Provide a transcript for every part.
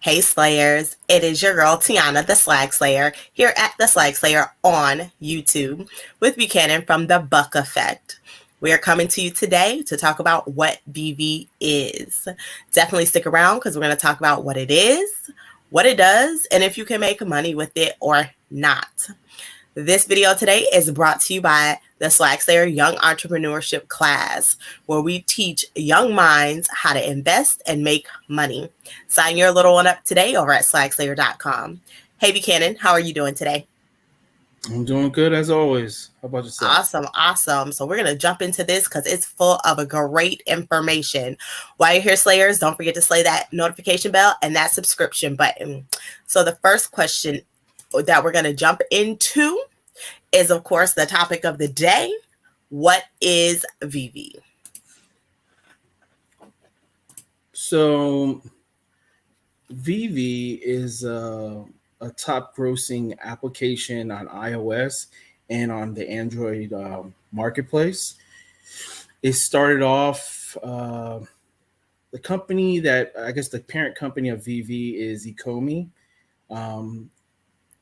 Hey Slayers, it is your girl Tiana, the Swagslayer, here at the Swagslayer on YouTube with Buchanan from the Buck Effect. We are coming to you today to talk about what VEVE is. Definitely stick around because we're going to talk about what it is, what it does, and if you can make money with it or not. This video today is brought to you by the Swagslayer Young Entrepreneurship class, where we teach young minds how to invest and make money. Sign your little one up today over at swagslayer.com. Hey, Buchanan, how are you doing today? I'm doing good as always. How about yourself? Awesome. So we're going to jump into this because it's full of a great information. While you're here, Slayers, don't forget to slay that notification bell and that subscription button. So the first question that we're going to jump into is, of course, the topic of the day. What is VEVE? So, VEVE is a top grossing application on iOS and on the Android marketplace. It started off, the company that I guess the parent company of VEVE is Ecomi.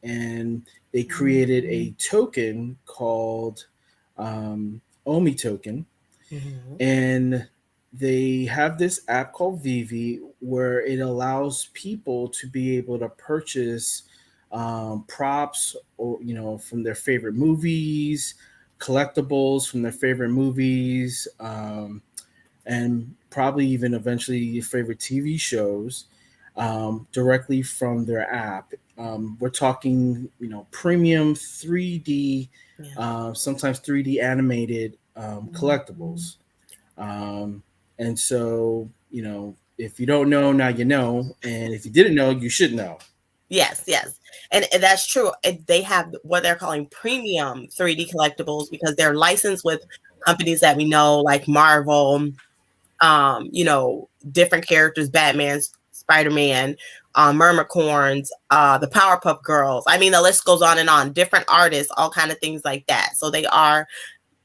And they created a token called OMI token. Mm-hmm. And they have this app called VEVE where it allows people to be able to purchase props or from their favorite movies, collectibles from their favorite movies, and probably even eventually your favorite TV shows directly from their app. We're talking, premium 3D, sometimes 3D animated collectibles. And so, if you don't know, now you know. And if you didn't know, you should know. Yes. And that's true. They have what they're calling premium 3D collectibles because they're licensed with companies that we know, like Marvel, different characters, Batman, Spider-Man, Mermacorns, the Powerpuff Girls. I mean, the list goes on and on. Different artists, all kind of things like that. So they are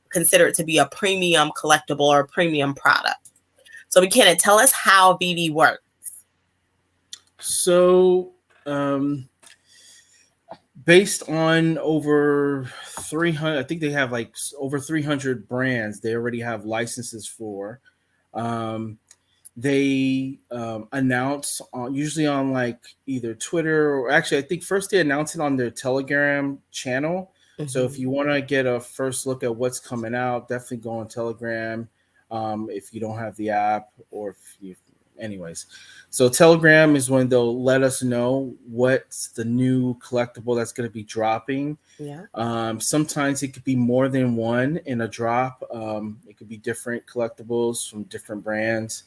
considered to be a premium collectible or a premium product. So we can't tell us how VEVE works. So, based on over 300, I think they have like over 300 brands they already have licenses for. They announce usually on like either Twitter, or actually I think first they announce it on their Telegram channel. Mm-hmm. So if you want to get a first look at what's coming out, definitely go on Telegram. If you don't have the app, or if you, anyways. So Telegram is when they'll let us know what's the new collectible that's going to be dropping. Yeah. Sometimes it could be more than one in a drop. It could be different collectibles from different brands.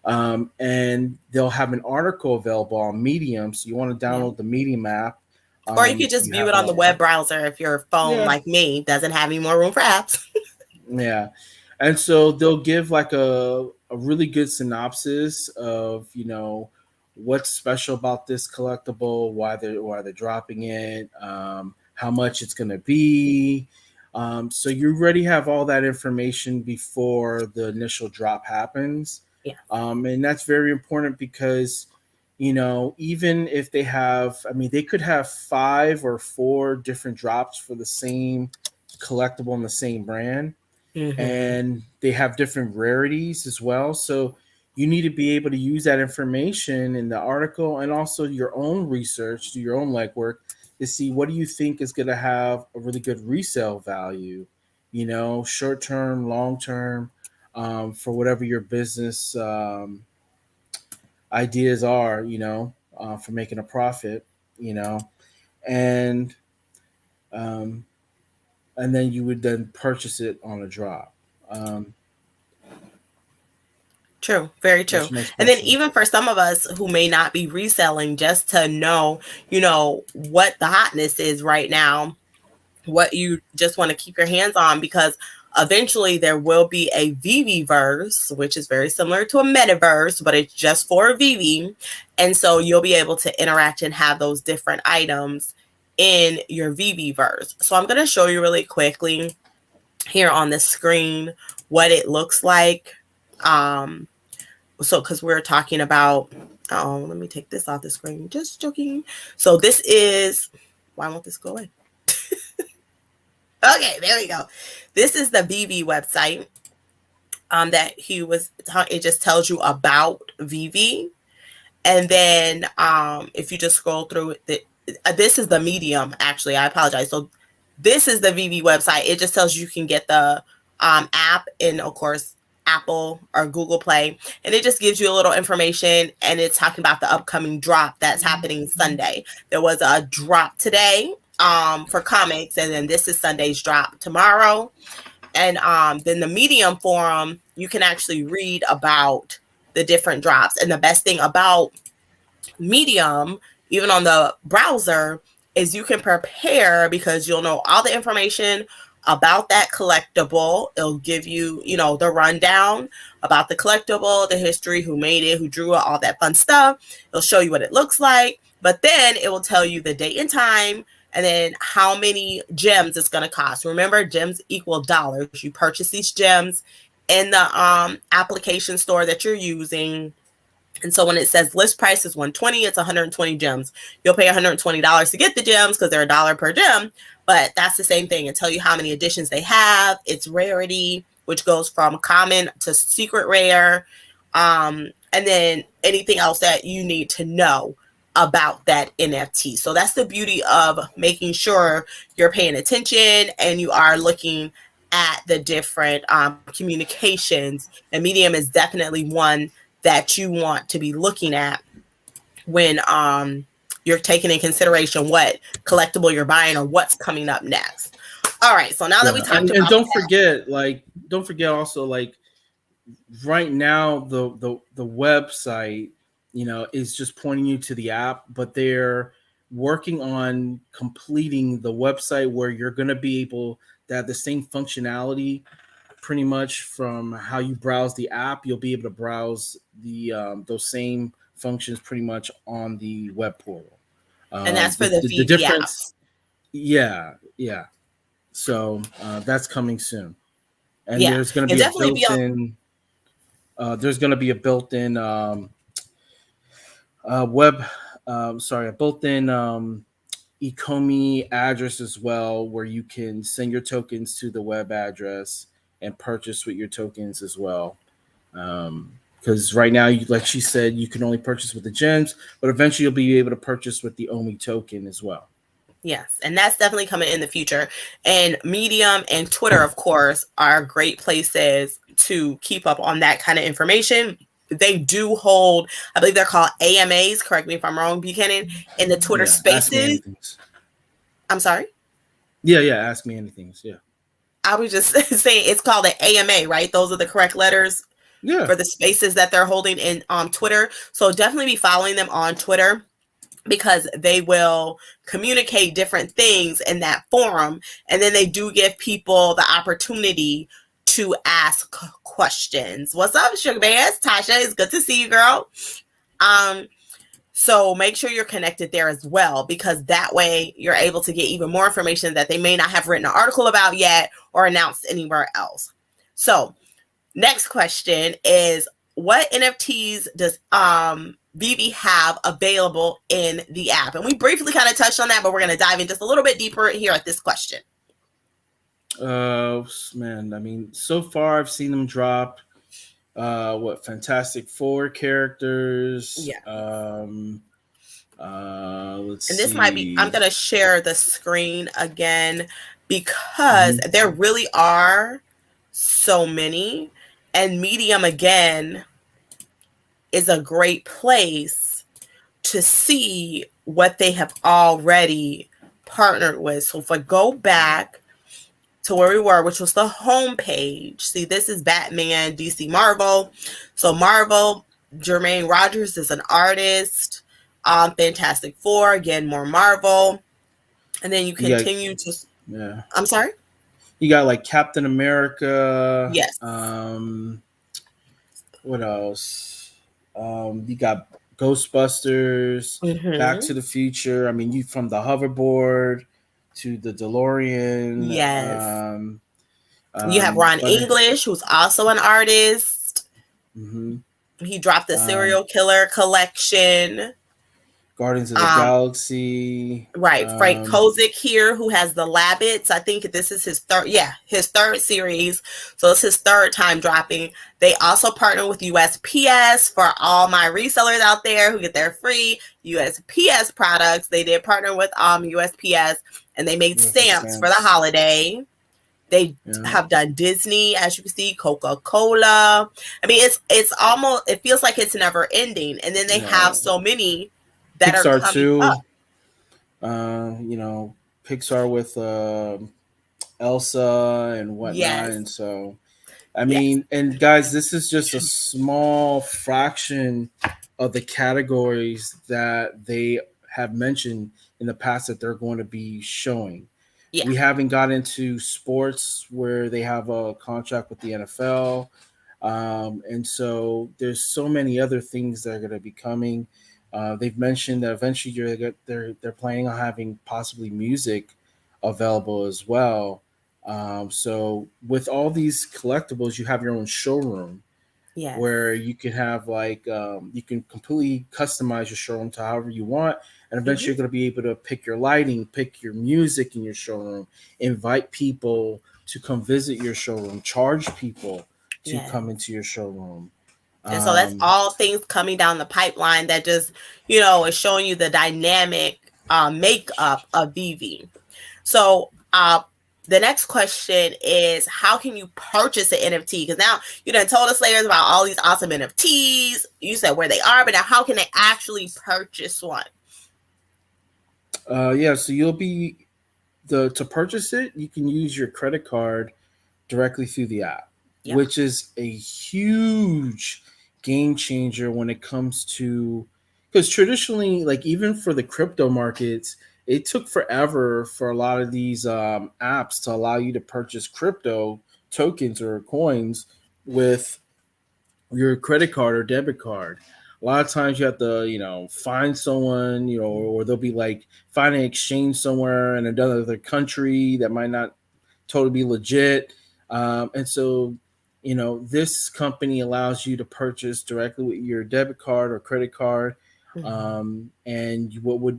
And they'll have an article available on Medium. So you want to download the Medium app. Or you could just view it on the web browser if your phone, like me, doesn't have any more room for apps. Yeah. And so they'll give like a really good synopsis of, what's special about this collectible, why they're dropping it, how much it's going to be. So you already have all that information before the initial drop happens. Yeah. And that's very important because, even if they have, they could have 5 or 4 different drops for the same collectible in the same brand. Mm-hmm. And they have different rarities as well. So you need to be able to use that information in the article and also your own research, do your own legwork to see what do you think is going to have a really good resale value, short term, long term, for whatever your business ideas are, for making a profit, and then you would then purchase it on a drop. True, very true. And then even for some of us who may not be reselling, just to know, what the hotness is right now, what you just want to keep your hands on, because eventually there will be a VEVE-verse, which is very similar to a metaverse, but it's just for VEVE. And so you'll be able to interact and have those different items in your VEVE-verse. So I'm going to show you really quickly here on the screen what it looks like. So because we're talking about Oh, let me take this off the screen. Just joking. So this is, why won't this go away? Okay, there we go. This is the VEVE website that he was, it just tells you about VEVE. And then if you just scroll through it, this is the Medium, actually. I apologize. So this is the VEVE website. It just tells you can get the app in, of course, Apple or Google Play. And it just gives you a little information. And it's talking about the upcoming drop that's happening Sunday. There was a drop today for comics. And then this is Sunday's drop tomorrow. And then the Medium forum, you can actually read about the different drops. And the best thing about Medium, even on the browser, is you can prepare because you'll know all the information about that collectible. It'll give you, the rundown about the collectible, the history, who made it, who drew it, all that fun stuff. It'll show you what it looks like, but then it will tell you the date and time and then how many gems it's going to cost. Remember, gems equal dollars. You purchase these gems in the application store that you're using. And so when it says list price is $120, it's 120 gems. You'll pay $120 to get the gems because they're $1 per gem. But that's the same thing. It tells you how many editions they have, its rarity, which goes from common to secret rare, and then anything else that you need to know about that NFT. So that's the beauty of making sure you're paying attention and you are looking at the different communications. And Medium is definitely one that you want to be looking at when you're taking in consideration what collectible you're buying or what's coming up next. All right, so now that we talked about, and don't forget also, like, right now the website, is just pointing you to the app, but they're working on completing the website where you're going to be able to have the same functionality pretty much from how you browse the app. You'll be able to browse the those same functions pretty much on the web portal. And that's for the VEVE difference. Yeah. So that's coming soon, and there's going to be a built-in. There's going to be a built-in web. A built-in Ecomi address as well, where you can send your tokens to the web address and purchase with your tokens as well. Because right now, like she said, you can only purchase with the gems, but eventually you'll be able to purchase with the OMI token as well. Yes, and that's definitely coming in the future. And Medium and Twitter, of course, are great places to keep up on that kind of information. They do hold, I believe they're called AMAs, correct me if I'm wrong, Buchanan, in the Twitter spaces. I'm sorry? Yeah, ask me anything. Yeah. I was just saying it's called an AMA, right? Those are the correct letters for the spaces that they're holding in Twitter. So definitely be following them on Twitter, because they will communicate different things in that forum. And then they do give people the opportunity to ask questions. What's up, Sugar Bears? Tasha, it's good to see you, girl. So make sure you're connected there as well, because that way you're able to get even more information that they may not have written an article about yet or announced anywhere else. So next question is, what NFTs does VEVE have available in the app? And we briefly kind of touched on that, but we're going to dive in just a little bit deeper here at this question. Man, I mean, so far I've seen them drop Fantastic Four characters. Yeah. Let's see. And this might be, I'm going to share the screen again because there really are so many. And Medium, again, is a great place to see what they have already partnered with. So if I go back to where we were, which was the home page, see, this is Batman, DC, Marvel. So Marvel, Jermaine Rogers is an artist. Fantastic Four, again, more Marvel. And then you continue to... I'm sorry? You got like Captain America. Yes. What else? You got Ghostbusters, Back to the Future. I mean, you from the hoverboard to the DeLorean. Yes. You have Ron English, who's also an artist. He dropped the Um, serial killer collection. Guardians of the Um, Galaxy. right, Frank Kozik here, who has the Labbits. I think this is his third series. So it's his third time dropping. They also partner with USPS for all my resellers out there who get their free USPS products. They did partner with USPS, and they made stamps for the holiday. They have done Disney, as you can see, Coca-Cola. I mean, it's almost, it feels like it's never ending. And then they have so many that are Pixar coming too. up. Pixar with Elsa and whatnot. Yes. And so, I mean, and guys, this is just a small fraction of the categories that they have mentioned in the past that they're going to be showing. Yeah. We haven't got into sports where they have a contract with the NFL. And so there's so many other things that are going to be coming. They've mentioned that eventually they're planning on having possibly music available as well. So with all these collectibles, you have your own showroom. Yes. Where you can have you can completely customize your showroom to however you want. And eventually you're going to be able to pick your lighting, pick your music in your showroom, invite people to come visit your showroom, charge people to come into your showroom. And so that's all things coming down the pipeline that just, is showing you the dynamic makeup of VEVE. So the next question is, how can you purchase an NFT? Because now you done told us layers about all these awesome NFTs. You said where they are, but now how can they actually purchase one? So you'll be to purchase it, you can use your credit card directly through the app, which is a huge game changer when it comes to, because traditionally, like even for the crypto markets, it took forever for a lot of these apps to allow you to purchase crypto tokens or coins with your credit card or debit card. A lot of times you have to, find someone, or they'll be like find an exchange somewhere in another country that might not totally be legit. And so, this company allows you to purchase directly with your debit card or credit card. And what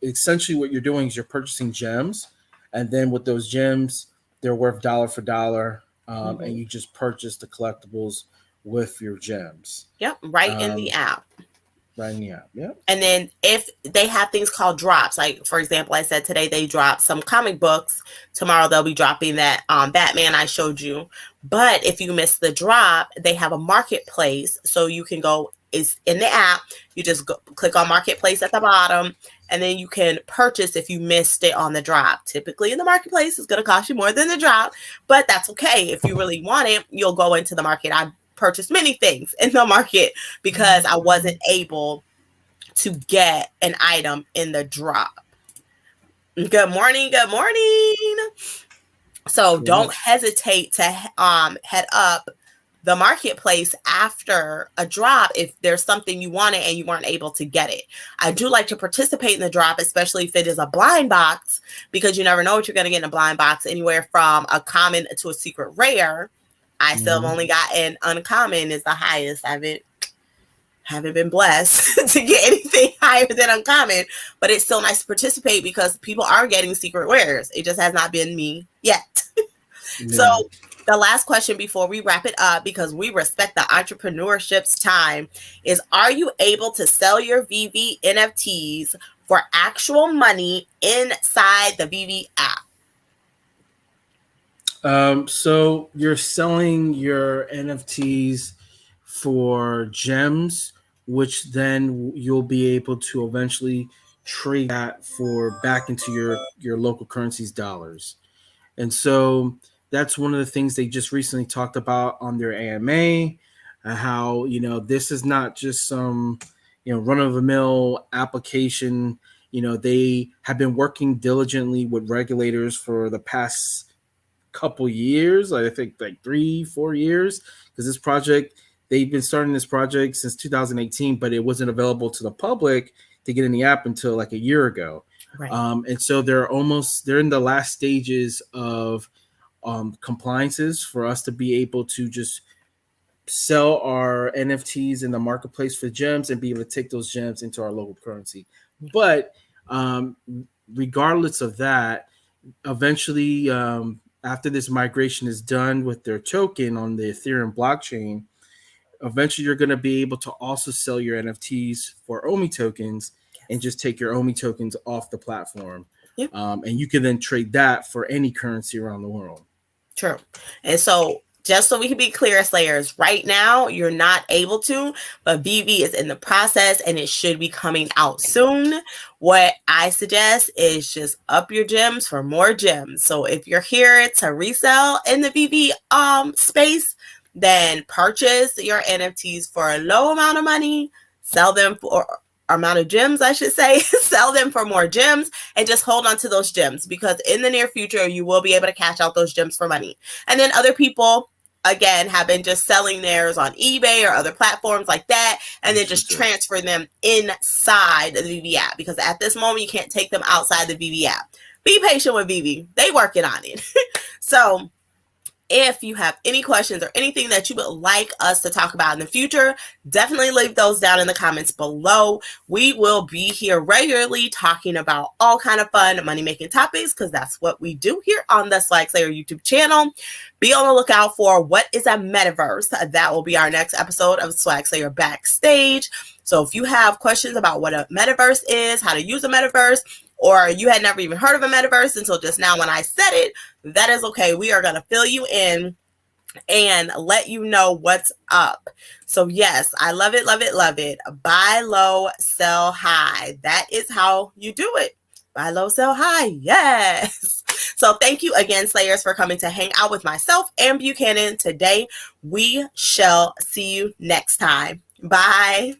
essentially what you're doing is you're purchasing gems, and then with those gems, they're worth dollar for dollar. And you just purchase the collectibles with your gems. Yep, right in the app. Right in the app, yep. And then if they have things called drops, like for example, I said today they dropped some comic books. Tomorrow they'll be dropping that Batman I showed you. But if you miss the drop, they have a marketplace, so you can go. Is in the app. You just click on marketplace at the bottom, and then you can purchase if you missed it on the drop. Typically in the marketplace, it's going to cost you more than the drop, but that's okay. If you really want it, you'll go into the market. I purchased many things in the market because I wasn't able to get an item in the drop. Good morning. Good morning. So don't hesitate to head up the marketplace after a drop if there's something you wanted and you weren't able to get it. I do like to participate in the drop, especially if it is a blind box, because you never know what you're going to get in a blind box, anywhere from a common to a secret rare. I still have only gotten uncommon is the highest. I haven't been blessed to get anything higher than uncommon, but it's still nice to participate because people are getting secret rares. It just has not been me yet. So the last question before we wrap it up, because we respect the entrepreneurship's time, is, are you able to sell your VEVE NFTs for actual money inside the VEVE app? So you're selling your NFTs for gems, which then you'll be able to eventually trade that for back into your local currencies, dollars. And so that's one of the things they just recently talked about on their AMA, how, this is not just some, run-of-the-mill application. They have been working diligently with regulators for the past couple years, I think like 3-4 years, because this project, they've been starting this project since 2018, but it wasn't available to the public to get in the app until like a year ago. Right. And so they're in the last stages of compliances for us to be able to just sell our NFTs in the marketplace for gems and be able to take those gems into our local currency. But regardless of that, eventually, after this migration is done with their token on the Ethereum blockchain, eventually you're going to be able to also sell your NFTs for OMI tokens and just take your OMI tokens off the platform. Yep. And you can then trade that for any currency around the world. True. And so just so we can be clear, Slayers, right now you're not able to, but VEVE is in the process and it should be coming out soon. What I suggest is just up your gems for more gems. So if you're here to resell in the VEVE space, then purchase your NFTs for a low amount of money, sell them for amount of gems, I should say, sell them for more gems, and just hold on to those gems, because in the near future, you will be able to cash out those gems for money. And then other people, again, have been just selling theirs on eBay or other platforms like that, and then just transfer them inside the VEVE app, because at this moment, you can't take them outside the VEVE app. Be patient with VEVE. They working on it. So if you have any questions or anything that you would like us to talk about in the future, definitely leave those down in the comments below. We will be here regularly talking about all kind of fun money-making topics, because that's what we do here on the Swagslayer YouTube channel. Be on the lookout for what is a metaverse. That will be our next episode of Swagslayer Backstage. So if you have questions about what a metaverse is, how to use a metaverse, or you had never even heard of a metaverse until just now when I said it, that is okay. We are going to fill you in and let you know what's up. So yes, I love it, love it, love it. Buy low, sell high. That is how you do it. Buy low, sell high. Yes. So thank you again, Slayers, for coming to hang out with myself and Buchanan today. We shall see you next time. Bye.